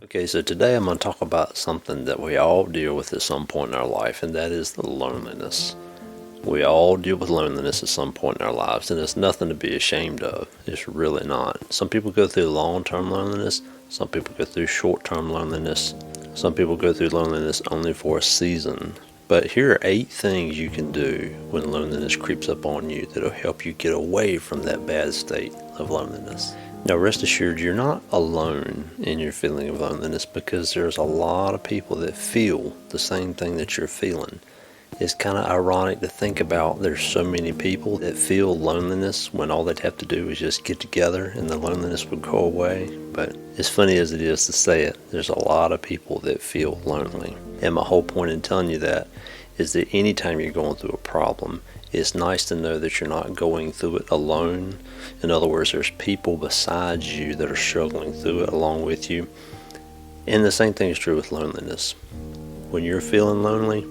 Okay, so today I'm going to talk about something that we all deal with at some point in our life, and that is the loneliness. We all deal with loneliness at some point in our lives, and it's nothing to be ashamed of. It's really not. Some people go through long-term loneliness. Some people go through short-term loneliness. Some people go through loneliness only for a season. But here are 8 things you can do when loneliness creeps up on you that'll help you get away from that bad state of loneliness. Now, rest assured, you're not alone in your feeling of loneliness, because there's a lot of people that feel the same thing that you're feeling. It's kind of ironic to think about there's so many people that feel loneliness when all they'd have to do is just get together and the loneliness would go away. But as funny as it is to say it, there's a lot of people that feel lonely. And my whole point in telling you that is that anytime you're going through a problem, it's nice to know that you're not going through it alone. In other words, there's people besides you that are struggling through it along with you. And the same thing is true with loneliness. When you're feeling lonely,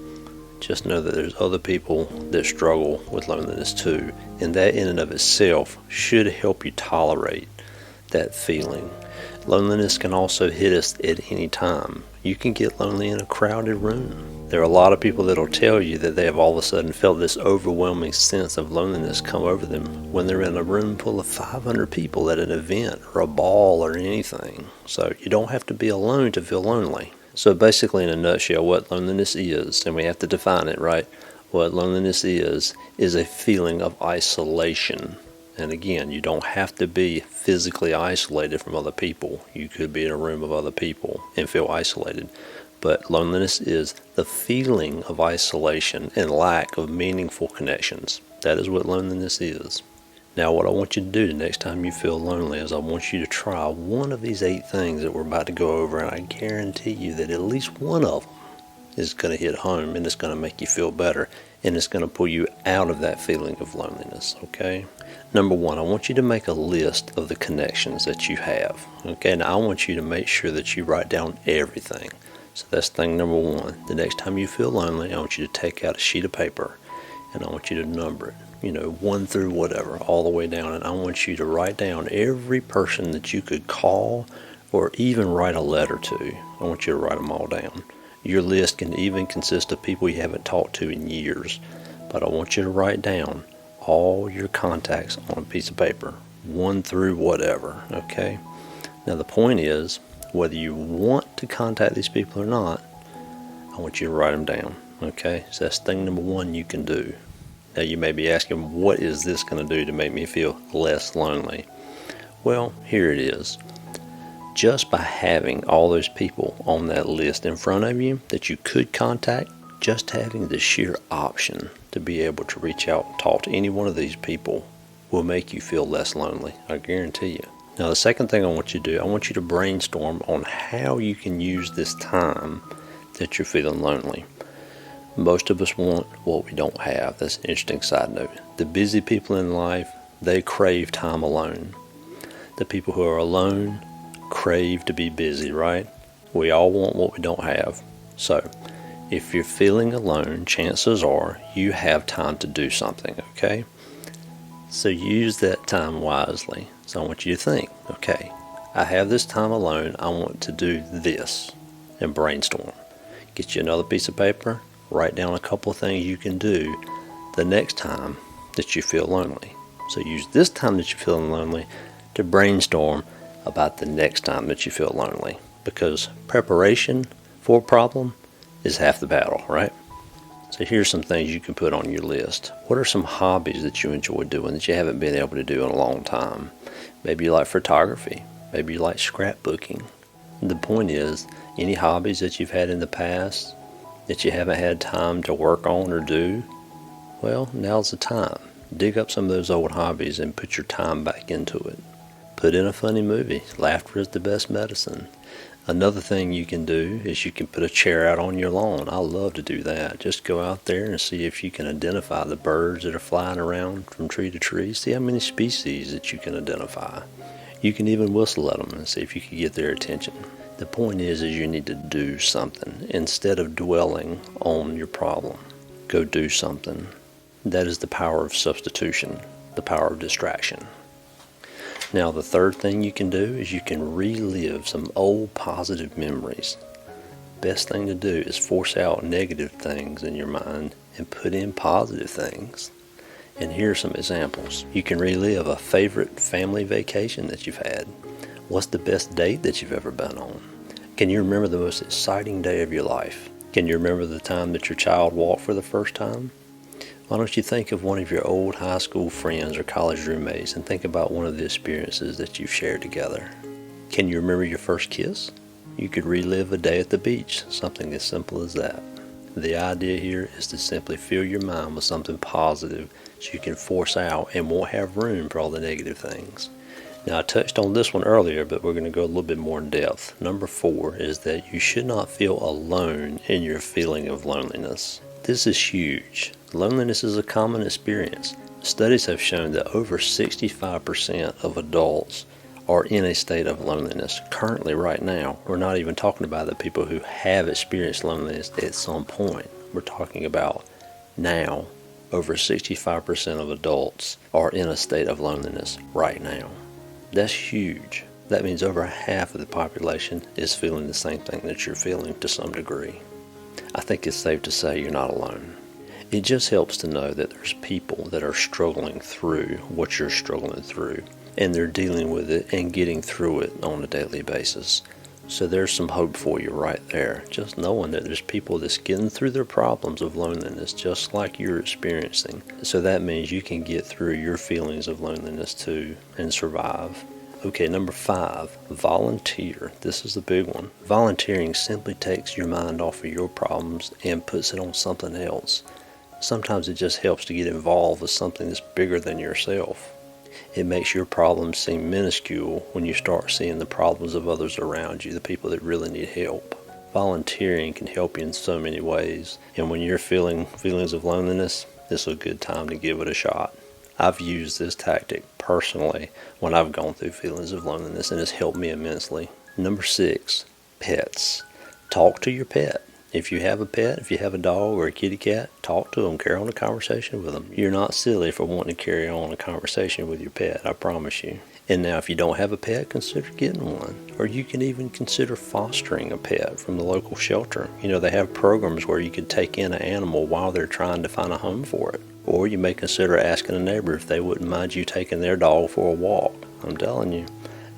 just know that there's other people that struggle with loneliness too. And that in and of itself should help you tolerate that feeling. Loneliness can also hit us at any time. You can get lonely in a crowded room. There are a lot of people that will tell you that they have all of a sudden felt this overwhelming sense of loneliness come over them when they're in a room full of 500 people at an event or a ball or anything. So you don't have to be alone to feel lonely. So basically, in a nutshell, what loneliness is, and we have to define it, right? What loneliness is a feeling of isolation. And again, you don't have to be physically isolated from other people. You could be in a room of other people and feel isolated. But loneliness is the feeling of isolation and lack of meaningful connections. That is what loneliness is. Now, what I want you to do the next time you feel lonely is I want you to try one of these 8 things that we're about to go over, and I guarantee you that at least one of them is going to hit home, and it's going to make you feel better, and it's going to pull you out of that feeling of loneliness, okay? Number 1, I want you to make a list of the connections that you have, okay? Now, I want you to make sure that you write down everything. So that's thing number 1. The next time you feel lonely, I want you to take out a sheet of paper, and I want you to number it. 1 through whatever, all the way down. And I want you to write down every person that you could call or even write a letter to. I want you to write them all down. Your list can even consist of people you haven't talked to in years. But I want you to write down all your contacts on a piece of paper, 1 through whatever, okay? Now the point is, whether you want to contact these people or not, I want you to write them down, okay? So that's thing number 1 you can do. Now you may be asking, what is this going to do to make me feel less lonely? Well, here it is. Just by having all those people on that list in front of you that you could contact, just having the sheer option to be able to reach out and talk to any one of these people will make you feel less lonely, I guarantee you. Now the second thing I want you to do, I want you to brainstorm on how you can use this time that you're feeling lonely. Most of us want what we don't have. That's an interesting side note. The busy people in life, they crave time alone. The people who are alone crave to be busy, right? We all want what we don't have. So, if you're feeling alone, chances are you have time to do something, okay? So use that time wisely. So I want you to think, okay, I have this time alone, I want to do this, and brainstorm. Get you another piece of paper, write down a couple of things you can do the next time that you feel lonely. So use this time that you're feeling lonely to brainstorm about the next time that you feel lonely. Because preparation for a problem is half the battle, right? So here's some things you can put on your list. What are some hobbies that you enjoy doing that you haven't been able to do in a long time? Maybe you like photography. Maybe you like scrapbooking. The point is, any hobbies that you've had in the past that you haven't had time to work on or do, well, now's the time. Dig up some of those old hobbies and put your time back into it. Put in a funny movie. Laughter is the best medicine. Another thing you can do is you can put a chair out on your lawn. I love to do that. Just go out there and see if you can identify the birds that are flying around from tree to tree. See how many species that you can identify. You can even whistle at them and see if you can get their attention. The point is you need to do something instead of dwelling on your problem. Go do something. That is the power of substitution, the power of distraction. Now, the third thing you can do is you can relive some old positive memories. Best thing to do is force out negative things in your mind and put in positive things. And here are some examples. You can relive a favorite family vacation that you've had. What's the best date that you've ever been on? Can you remember the most exciting day of your life? Can you remember the time that your child walked for the first time? Why don't you think of one of your old high school friends or college roommates and think about one of the experiences that you've shared together? Can you remember your first kiss? You could relive a day at the beach, something as simple as that. The idea here is to simply fill your mind with something positive so you can force out and won't have room for all the negative things. Now, I touched on this one earlier, but we're going to go a little bit more in depth. Number 4 is that you should not feel alone in your feeling of loneliness. This is huge. Loneliness is a common experience. Studies have shown that over 65% of adults are in a state of loneliness currently right now. We're not even talking about the people who have experienced loneliness at some point. We're talking about now. Over 65% of adults are in a state of loneliness right now. That's huge. That means over half of the population is feeling the same thing that you're feeling to some degree. I think it's safe to say you're not alone. It just helps to know that there's people that are struggling through what you're struggling through, and they're dealing with it and getting through it on a daily basis. So there's some hope for you right there, just knowing that there's people that's getting through their problems of loneliness just like you're experiencing. So that means you can get through your feelings of loneliness too and survive. Okay, number 5, volunteer. This is the big one. Volunteering simply takes your mind off of your problems and puts it on something else. Sometimes it just helps to get involved with something that's bigger than yourself. It makes your problems seem minuscule when you start seeing the problems of others around you, the people that really need help. Volunteering can help you in so many ways, and when you're feeling feelings of loneliness, it's a good time to give it a shot. I've used this tactic personally when I've gone through feelings of loneliness, and it's helped me immensely. Number 6, pets. Talk to your pet. If you have a pet, if you have a dog or a kitty cat, talk to them, carry on a conversation with them. You're not silly for wanting to carry on a conversation with your pet, I promise you. And now if you don't have a pet, consider getting one. Or you can even consider fostering a pet from the local shelter. You know, they have programs where you could take in an animal while they're trying to find a home for it. Or you may consider asking a neighbor if they wouldn't mind you taking their dog for a walk. I'm telling you,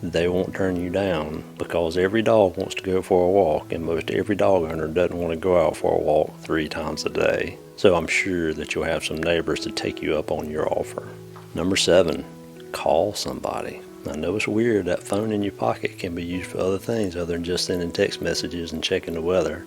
they won't turn you down, because every dog wants to go for a walk, and most every dog owner doesn't want to go out for a walk 3 times a day. So I'm sure that you'll have some neighbors to take you up on your offer. Number 7, call somebody. I know it's weird, that phone in your pocket can be used for other things other than just sending text messages and checking the weather.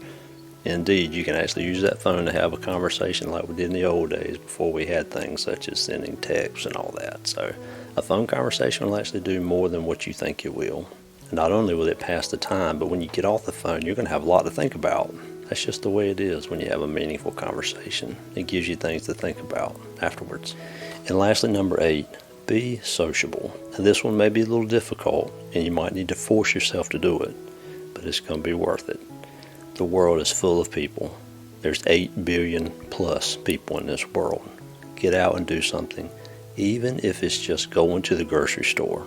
Indeed, you can actually use that phone to have a conversation like we did in the old days before we had things such as sending texts and all that. So a phone conversation will actually do more than what you think it will. Not only will it pass the time, but when you get off the phone, you're going to have a lot to think about. That's just the way it is when you have a meaningful conversation. It gives you things to think about afterwards. And lastly, number 8, be sociable. Now, this one may be a little difficult, and you might need to force yourself to do it, but it's going to be worth it. The world is full of people. There's 8 billion plus people in this world. Get out and do something, even if it's just going to the grocery store.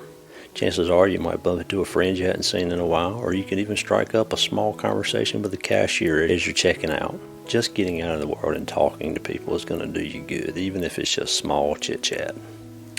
Chances are you might bump into a friend you hadn't seen in a while, or you can even strike up a small conversation with the cashier as you're checking out. Just getting out in the world and talking to people is going to do you good, even if it's just small chit-chat.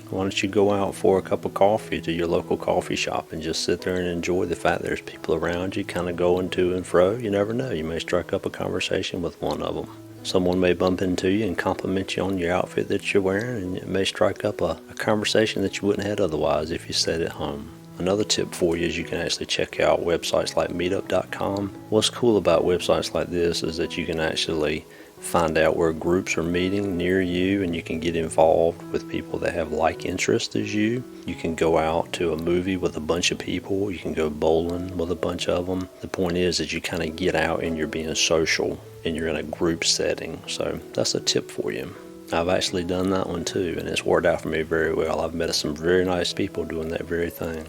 Why don't you go out for a cup of coffee to your local coffee shop and just sit there and enjoy the fact that there's people around you kind of going to and fro. You never know. You may strike up a conversation with one of them. Someone may bump into you and compliment you on your outfit that you're wearing, and it may strike up a conversation that you wouldn't have had otherwise if you sat at home. Another tip for you is you can actually check out websites like meetup.com. What's cool about websites like this is that you can actually find out where groups are meeting near you, and you can get involved with people that have like interests as you. You can go out to a movie with a bunch of people. You can go bowling with a bunch of them. The point is that you kind of get out and you're being social and you're in a group setting. So that's a tip for you. I've actually done that one too, and it's worked out for me very well. I've met some very nice people doing that very thing.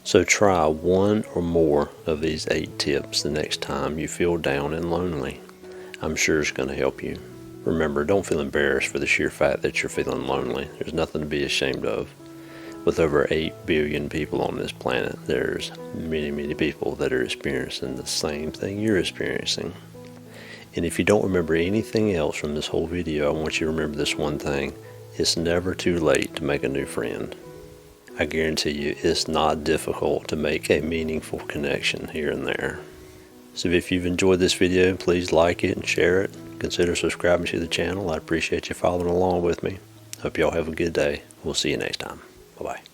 So try one or more of these 8 tips the next time you feel down and lonely. I'm sure it's going to help you. Remember, don't feel embarrassed for the sheer fact that you're feeling lonely. There's nothing to be ashamed of. With over 8 billion people on this planet, there's many, many people that are experiencing the same thing you're experiencing. And if you don't remember anything else from this whole video, I want you to remember this one thing. It's never too late to make a new friend. I guarantee you it's not difficult to make a meaningful connection here and there. So if you've enjoyed this video, please like it and share it. Consider subscribing to the channel. I appreciate you following along with me. Hope y'all have a good day. We'll see you next time. Bye-bye.